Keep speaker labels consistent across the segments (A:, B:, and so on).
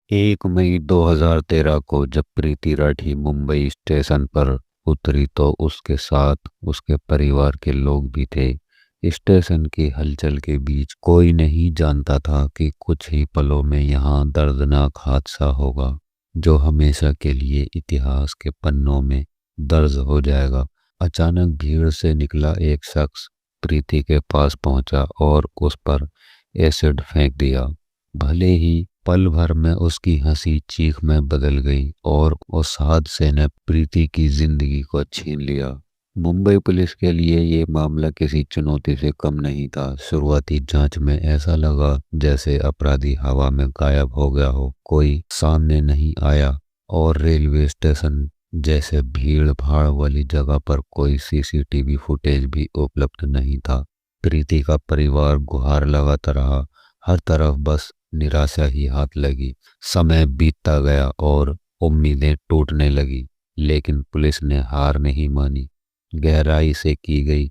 A: 1 मई 2013 को जब प्रीति राठी मुंबई स्टेशन पर उतरी तो उसके साथ उसके परिवार के लोग भी थे। स्टेशन की हलचल के बीच कोई नहीं जानता था कि कुछ ही पलों में यहाँ दर्दनाक हादसा होगा, जो हमेशा के लिए इतिहास के पन्नों में दर्ज हो जाएगा। अचानक भीड़ से निकला एक शख्स प्रीति के पास पहुंचा और उस पर एसिड फेंक दिया। भले ही पल भर में उसकी हंसी चीख में बदल गई और उस हादसे ने प्रीति की जिंदगी को छीन लिया। मुंबई पुलिस के लिए ये मामला किसी चुनौती से कम नहीं था। शुरुआती जांच में ऐसा लगा जैसे अपराधी हवा में गायब हो गया हो, कोई सामने नहीं आया और रेलवे स्टेशन जैसे भीड़ भाड़ वाली जगह पर कोई सीसीटीवी फुटेज भी उपलब्ध नहीं था। प्रीति का परिवार गुहार लगाता रहा, हर तरफ बस निराशा ही हाथ लगी। समय बीतता गया और उम्मीदें टूटने लगी, लेकिन पुलिस ने हार नहीं मानी। गहराई से की गई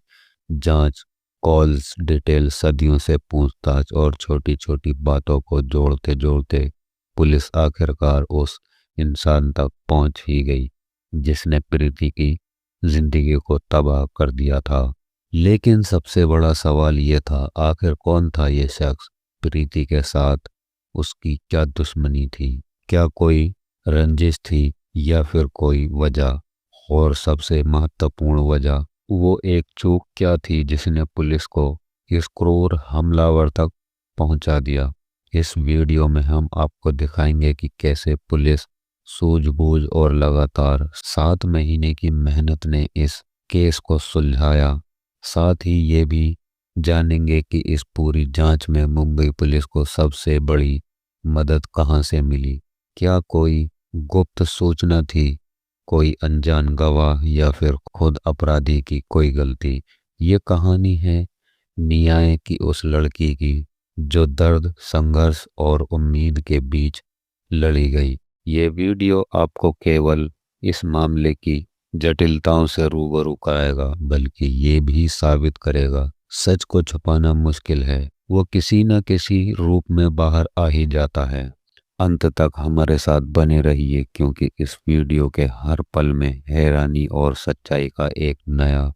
A: जांच, कॉल्स डिटेल, सदियों से पूछताछ और छोटी छोटी बातों को जोड़ते जोड़ते पुलिस आखिरकार उस इंसान तक पहुंच ही गई जिसने प्रीति की जिंदगी को तबाह कर दिया था। लेकिन सबसे बड़ा सवाल ये था, आखिर कौन था ये शख्स? प्रीति के साथ उसकी क्या दुश्मनी थी? क्या कोई रंजिश थी या फिर कोई वजह? और सबसे महत्वपूर्ण वजह, वो एक चूक क्या थी जिसने पुलिस को इस क्रूर हमलावर तक पहुंचा दिया? इस वीडियो में हम आपको दिखाएंगे कि कैसे पुलिस सूझबूझ और लगातार 7 महीने की मेहनत ने इस केस को सुलझाया। साथ ही ये भी जानेंगे कि इस पूरी जांच में मुंबई पुलिस को सबसे बड़ी मदद कहां से मिली। क्या कोई गुप्त सूचना थी, कोई अनजान गवाह या फिर खुद अपराधी की कोई गलती? ये कहानी है न्याय की उस लड़की की जो दर्द, संघर्ष और उम्मीद के बीच लड़ी गई। ये वीडियो आपको केवल इस मामले की जटिलताओं से रूबरू कराएगा, बल्कि ये भी साबित करेगा सच को छुपाना मुश्किल है, वो किसी न किसी रूप में बाहर आ ही जाता है। अंत तक हमारे साथ बने रहिए क्योंकि इस वीडियो के हर पल में हैरानी और सच्चाई का एक नया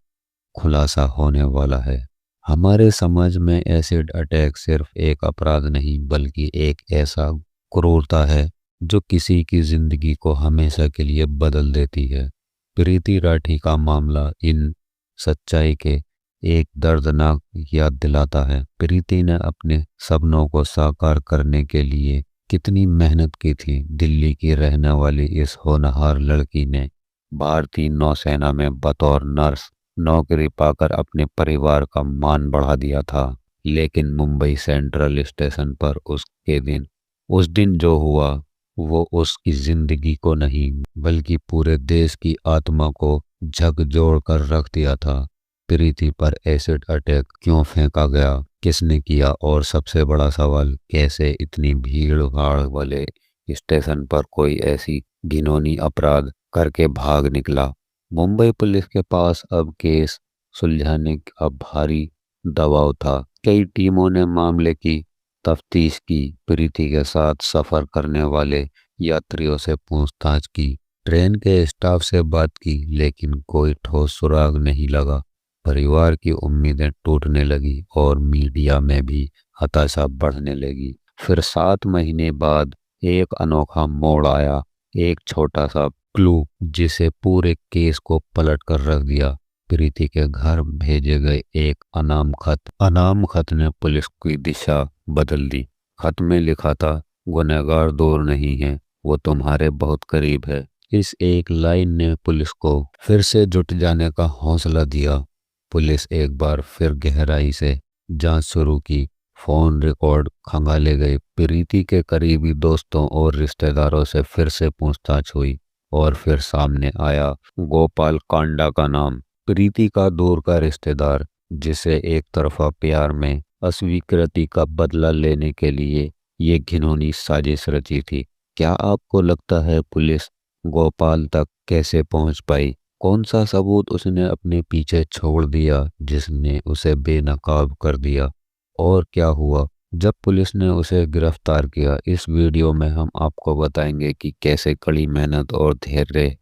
A: खुलासा होने वाला है। हमारे समाज में एसिड अटैक सिर्फ एक अपराध नहीं, बल्कि एक ऐसा क्रूरता है जो किसी की जिंदगी को हमेशा के लिए बदल देती है। प्रीति राठी का मामला इन सच्चाई के एक दर्दनाक याद दिलाता है। प्रीति ने अपने सपनों को साकार करने के लिए कितनी मेहनत की थी। दिल्ली की रहने वाली इस होनहार लड़की ने भारतीय नौसेना में बतौर नर्स नौकरी पाकर अपने परिवार का मान बढ़ा दिया था। लेकिन मुंबई सेंट्रल स्टेशन पर उस दिन जो हुआ वो उसकी जिंदगी को नहीं बल्कि पूरे देश की आत्मा को झकझोर कर रख दिया था। प्रीति पर एसिड अटैक क्यों फेंका गया, किसने किया, और सबसे बड़ा सवाल, कैसे इतनी भीड़ भाड़ वाले स्टेशन पर कोई ऐसी घिनौनी अपराध करके भाग निकला। मुंबई पुलिस के पास अब केस सुलझाने का भारी दबाव था। कई टीमों ने मामले की तफ्तीश की, प्रीति के साथ सफर करने वाले यात्रियों से पूछताछ की, ट्रेन के स्टाफ से बात की, लेकिन कोई ठोस सुराग नहीं लगा। परिवार की उम्मीदें टूटने लगी और मीडिया में भी हताशा बढ़ने लगी। फिर 7 महीने बाद एक अनोखा मोड़ आया, एक छोटा सा क्लू जिसे पूरे केस को पलट कर रख दिया। प्रीति के घर भेजे गए एक अनाम खत ने पुलिस की दिशा बदल दी। खत में लिखा था, गुनहगार दूर नहीं है, वो तुम्हारे बहुत करीब है। इस एक लाइन ने पुलिस को फिर से जुट जाने का हौसला दिया। पुलिस एक बार फिर गहराई से जांच शुरू की। फोन रिकॉर्ड खंगाले गए, प्रीति के करीबी दोस्तों और रिश्तेदारों से फिर से पूछताछ हुई और फिर सामने आया गोपाल कांडा का नाम। प्रीति का दूर का रिश्तेदार जिसे एक तरफा प्यार में अस्वीकृति का बदला लेने के लिए ये घिनौनी साजिश रची थी। क्या आपको लगता है पुलिस गोपाल तक कैसे पहुंच पाई? कौन सा सबूत उसने अपने पीछे छोड़ दिया जिसने उसे बेनकाब कर दिया? और क्या हुआ जब पुलिस ने उसे गिरफ्तार किया। इस वीडियो में हम आपको बताएंगे कि कैसे कड़ी मेहनत और धैर्य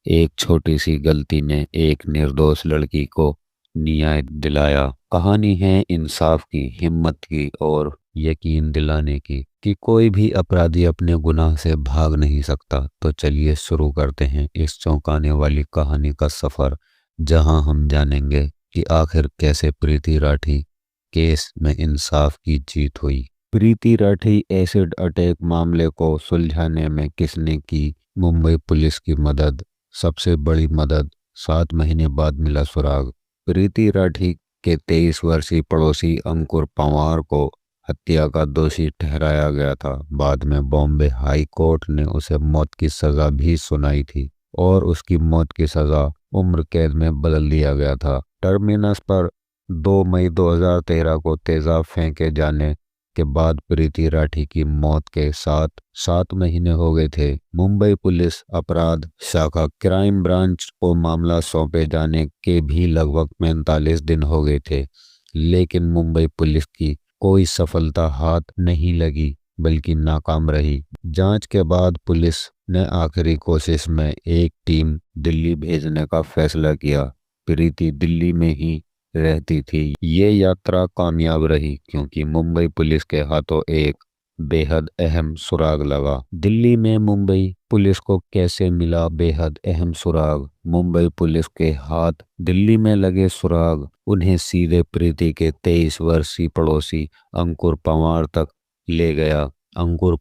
A: एक छोटी सी गलती ने एक निर्दोष लड़की को न्याय दिलाया। कहानी है इंसाफ की, हिम्मत की और यकीन दिलाने की कि कोई भी अपराधी अपने गुनाह से भाग नहीं सकता। तो चलिए शुरू करते हैं इस चौंकाने वाली कहानी का सफर, जहां हम जानेंगे कि आखिर कैसे प्रीति राठी केस में इंसाफ की जीत हुई। प्रीति राठी एसिड अटैक मामले को सुलझाने में किसने की मुंबई पुलिस की मदद? सबसे बड़ी मदद, 7 महीने बाद मिला सुराग। प्रीति राठी के 23 वर्षीय पड़ोसी अंकुर पंवार को हत्या का दोषी ठहराया गया था। बाद में बॉम्बे हाई कोर्ट ने उसे मौत की सजा भी सुनाई थी और उसकी मौत की सजा उम्र कैद में बदल दिया गया था। टर्मिनस पर 2 मई 2013 को तेजाब फेंके जाने के बाद प्रीति राठी की मौत के साथ 7 महीने हो गए थे। मुंबई पुलिस अपराध शाखा क्राइम ब्रांच को मामला सौंपे जाने के भी लगभग 45 दिन हो गए थे, लेकिन मुंबई पुलिस की कोई सफलता हाथ नहीं लगी बल्कि नाकाम रही। जांच के बाद पुलिस ने आखिरी कोशिश में एक टीम दिल्ली भेजने का फैसला किया। प्रीति दिल्ली में ही रहती थी। ये यात्रा कामयाब रही क्योंकि मुंबई पुलिस के हाथों एक बेहद अहम सुराग लगा। दिल्ली में मुंबई पुलिस को कैसे मिला बेहद अहम सुराग? मुंबई पुलिस के हाथ दिल्ली में लगे सुराग उन्हें सीधे प्रीति के 23 वर्षीय पड़ोसी अंकुर पंवार तक ले गया। अंकुर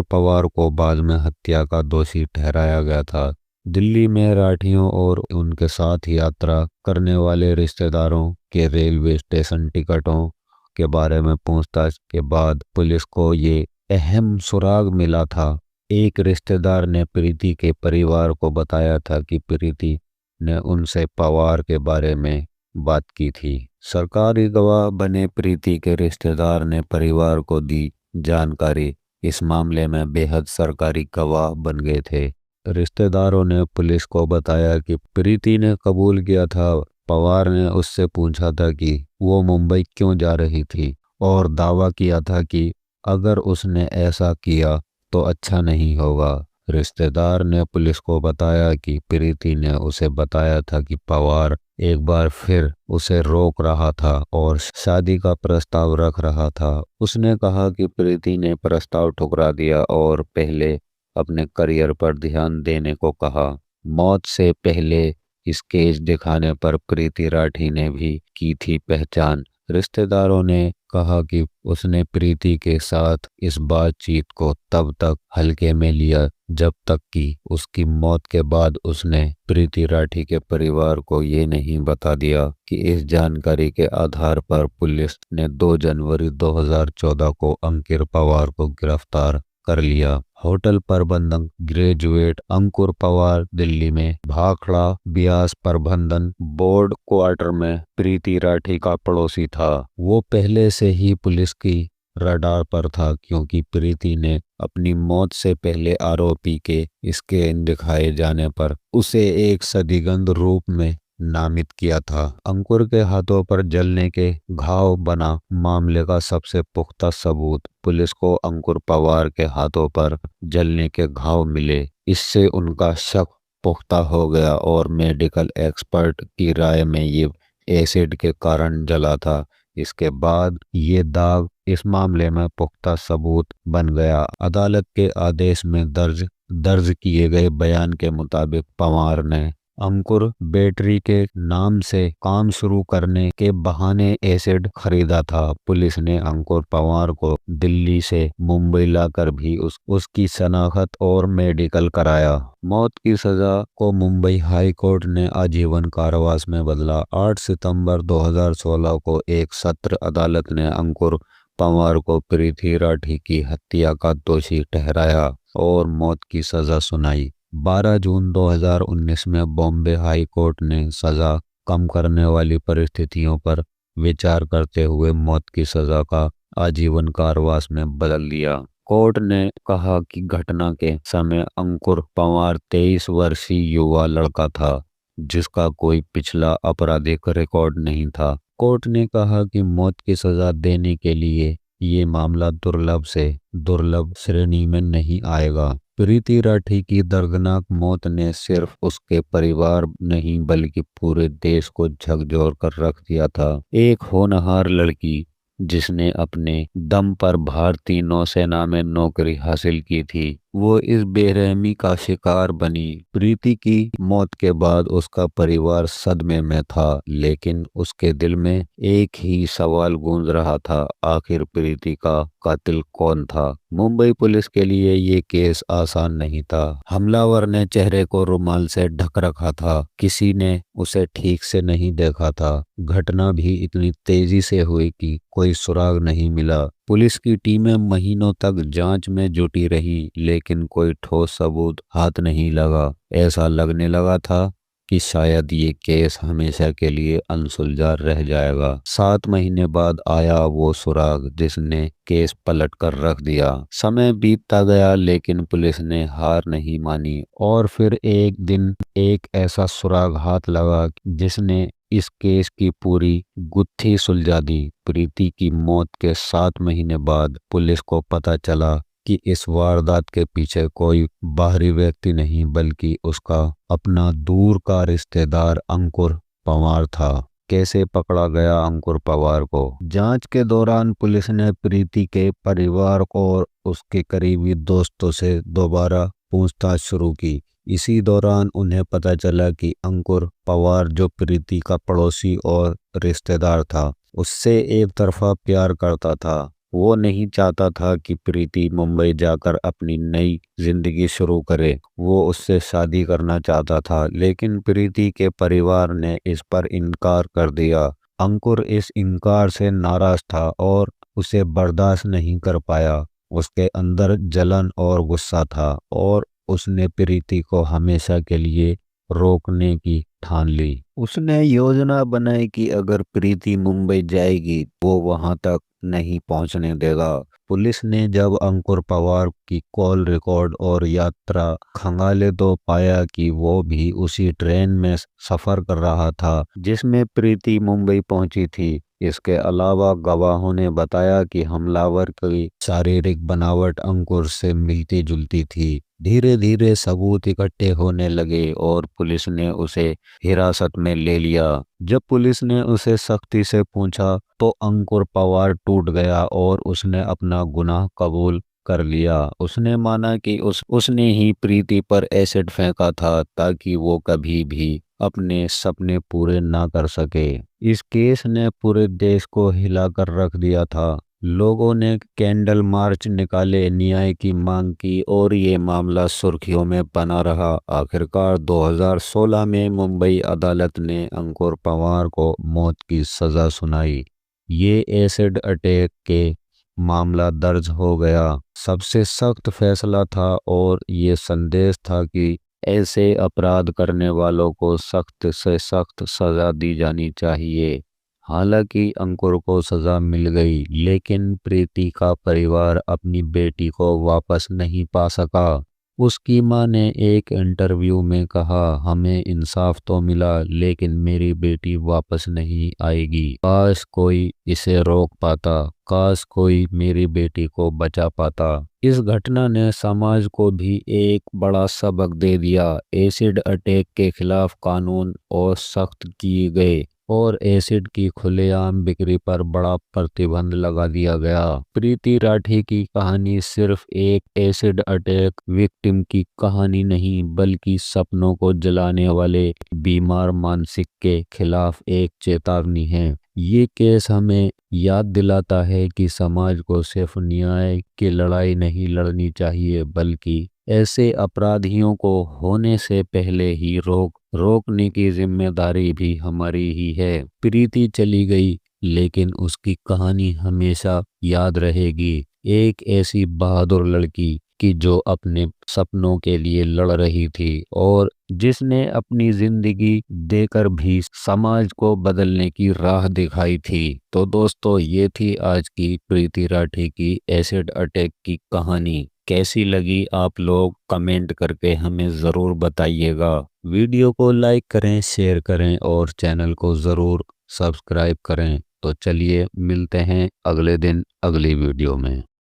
A: पंवार को बाद में हत्या का दोषी ठहराया गया था। दिल्ली में राठियों और उनके साथ यात्रा करने वाले रिश्तेदारों के रेलवे स्टेशन टिकटों के बारे में पूछताछ के बाद पुलिस को ये अहम सुराग मिला था। एक रिश्तेदार ने प्रीति के परिवार को बताया था कि प्रीति ने उनसे पवार के बारे में बात की थी। सरकारी गवाह बने प्रीति के रिश्तेदार ने परिवार को दी जानकारी। इस मामले में बेहद सरकारी गवाह बन गए थे। रिश्तेदारों ने पुलिस को बताया कि प्रीति ने कबूल किया था पवार ने उससे पूछा था कि वो मुंबई क्यों जा रही थी और दावा किया था कि अगर उसने ऐसा किया तो अच्छा नहीं होगा। रिश्तेदार ने पुलिस को बताया कि प्रीति ने उसे बताया था कि पवार एक बार फिर उसे रोक रहा था और शादी का प्रस्ताव रख रहा था। उसने कहा कि प्रीति ने प्रस्ताव ठुकरा दिया और पहले अपने करियर पर ध्यान देने को कहा। मौत से पहले स्केच दिखाने पर प्रीति राठी ने भी की थी पहचान। रिश्तेदारों ने कहा कि उसने प्रीति के साथ इस बातचीत को तब तक हल्के में लिया जब तक कि उसकी मौत के बाद उसने प्रीति राठी के परिवार को ये नहीं बता दिया कि इस जानकारी के आधार पर पुलिस ने 2 जनवरी 2014 को अंकिर पवार को गिरफ्तार कर लिया। होटल प्रबंधक ग्रेजुएट अंकुर पवार दिल्ली में भाखड़ा ब्यास प्रबंधन बोर्ड क्वार्टर में प्रीति राठी का पड़ोसी था। वो पहले से ही पुलिस की रडार पर था क्योंकि प्रीति ने अपनी मौत से पहले आरोपी के स्कैन दिखाए जाने पर उसे एक सदिग्ध रूप में नामित किया था। अंकुर के हाथों पर जलने के घाव बना मामले का सबसे पुख्ता सबूत। पुलिस को अंकुर पवार के हाथों पर जलने के घाव मिले। इससे उनका शक पुख्ता हो गया और मेडिकल एक्सपर्ट की राय में ये एसिड के कारण जला था। इसके बाद ये दाग इस मामले में पुख्ता सबूत बन गया। अदालत के आदेश में दर्ज किए गए बयान के मुताबिक पवार ने अंकुर बैटरी के नाम से काम शुरू करने के बहाने एसिड खरीदा था। पुलिस ने अंकुर पवार को दिल्ली से मुंबई लाकर भी उसकी शनाख्त और मेडिकल कराया। मौत की सजा को मुंबई हाई कोर्ट ने आजीवन कारावास में बदला। 8 सितंबर 2016 को एक सत्र अदालत ने अंकुर पवार को प्रीति राठी की हत्या का दोषी ठहराया और मौत की सजा सुनाई। 12 जून 2019 में बॉम्बे हाई कोर्ट ने सजा कम करने वाली परिस्थितियों पर विचार करते हुए मौत की सजा का आजीवन कारावास में बदल दिया। कोर्ट ने कहा कि घटना के समय अंकुर पवार 23 वर्षीय युवा लड़का था जिसका कोई पिछला आपराधिक रिकॉर्ड नहीं था। कोर्ट ने कहा कि मौत की सजा देने के लिए ये मामला दुर्लभ से दुर्लभ श्रेणी में नहीं आएगा। प्रीति राठी की दर्दनाक मौत ने सिर्फ उसके परिवार नहीं बल्कि पूरे देश को झकझोर कर रख दिया था। एक होनहार लड़की जिसने अपने दम पर भारतीय नौसेना में नौकरी हासिल की थी, वो इस बेरहमी का शिकार बनी। प्रीति की मौत के बाद उसका परिवार सदमे में था, लेकिन उसके दिल में एक ही सवाल गूंज रहा था, आखिर प्रीति का कातिल कौन था। मुंबई पुलिस के लिए ये केस आसान नहीं था। हमलावर ने चेहरे को रुमाल से ढक रखा था, किसी ने उसे ठीक से नहीं देखा था। घटना भी इतनी तेजी से हुई कि कोई सुराग नहीं मिला। पुलिस की टीमें महीनों तक जांच में जुटी रही, लेकिन कोई ठोस सबूत हाथ नहीं लगा। ऐसा लगने लगा था कि शायद ये केस हमेशा के लिए अनसुलझा रह जाएगा। 7 महीने बाद आया वो सुराग जिसने केस पलट कर रख दिया। समय बीतता गया, लेकिन पुलिस ने हार नहीं मानी। और फिर एक दिन एक ऐसा सुराग हाथ लगा जिसने इस केस की पूरी गुत्थी सुलझा दी। प्रीति की मौत के 7 महीने बाद पुलिस को पता चला कि इस वारदात के पीछे कोई बाहरी व्यक्ति नहीं बल्कि उसका अपना दूर का रिश्तेदार अंकुर पवार था। कैसे पकड़ा गया अंकुर पवार को? जांच के दौरान पुलिस ने प्रीति के परिवार को और उसके करीबी दोस्तों से दोबारा पूछताछ शुरू की। इसी दौरान उन्हें पता चला कि अंकुर पवार, जो प्रीति का पड़ोसी और रिश्तेदार था, उससे एक तरफा प्यार करता था। वो नहीं चाहता था कि प्रीति मुंबई जाकर अपनी नई जिंदगी शुरू करे। वो उससे शादी करना चाहता था, लेकिन प्रीति के परिवार ने इस पर इनकार कर दिया। अंकुर इस इनकार से नाराज था और उसे बर्दाश्त नहीं कर पाया। उसके अंदर जलन और गुस्सा था और उसने प्रीति को हमेशा के लिए रोकने की ठान ली। उसने योजना बनाई कि अगर प्रीति मुंबई जाएगी वो वहां तक नहीं पहुंचने देगा। पुलिस ने जब अंकुर पवार की कॉल रिकॉर्ड और यात्रा खंगाले तो पाया कि वो भी उसी ट्रेन में सफर कर रहा था जिसमें प्रीति मुंबई पहुंची थी। इसके अलावा गवाहों ने बताया कि हमलावर की शारीरिक बनावट अंकुर से मिलती जुलती थी। धीरे धीरे सबूत इकट्ठे होने लगे और पुलिस ने उसे हिरासत में ले लिया। जब पुलिस ने उसे सख्ती से पूछा तो अंकुर पवार टूट गया और उसने अपना गुनाह कबूल कर लिया। उसने माना कि उसने ही प्रीति पर एसिड फेंका था ताकि वो कभी भी अपने सपने पूरे ना कर सके। इस केस ने पूरे देश को हिलाकर रख दिया था। लोगों ने कैंडल मार्च निकाले, न्याय की मांग की और ये मामला सुर्खियों में बना रहा। आखिरकार 2016 में मुंबई अदालत ने अंकुर पवार को मौत की सजा सुनाई। ये एसिड अटैक के मामला दर्ज हो गया। सबसे सख्त फैसला था और ये संदेश था कि ऐसे अपराध करने वालों को सख्त से सख्त सजा दी जानी चाहिए। हालांकि अंकुर को सजा मिल गई, लेकिन प्रीति का परिवार अपनी बेटी को वापस नहीं पा सका। उसकी मां ने एक इंटरव्यू में कहा, हमें इंसाफ तो मिला लेकिन मेरी बेटी वापस नहीं आएगी। काश कोई इसे रोक पाता, काश कोई मेरी बेटी को बचा पाता। इस घटना ने समाज को भी एक बड़ा सबक दे दिया। एसिड अटैक के खिलाफ कानून और सख्त किए गए और एसिड की खुलेआम बिक्री पर बड़ा प्रतिबंध लगा दिया गया। प्रीति राठी की कहानी सिर्फ एक एसिड अटैक विक्टिम की कहानी नहीं बल्कि सपनों को जलाने वाले बीमार मानसिक के खिलाफ एक चेतावनी है। ये केस हमें याद दिलाता है कि समाज को सिर्फ न्याय की लड़ाई नहीं लड़नी चाहिए बल्कि ऐसे अपराधियों को होने से पहले ही रोकने की जिम्मेदारी भी हमारी ही है। प्रीति चली गई लेकिन उसकी कहानी हमेशा याद रहेगी। एक ऐसी बहादुर लड़की की जो अपने सपनों के लिए लड़ रही थी और जिसने अपनी जिंदगी देकर भी समाज को बदलने की राह दिखाई थी। तो दोस्तों, ये थी आज की प्रीति राठी की एसिड अटैक की कहानी। कैसी लगी आप लोग कमेंट करके हमें ज़रूर बताइएगा। वीडियो को लाइक करें, शेयर करें और चैनल को ज़रूर सब्सक्राइब करें। तो चलिए मिलते हैं अगले दिन अगली वीडियो में।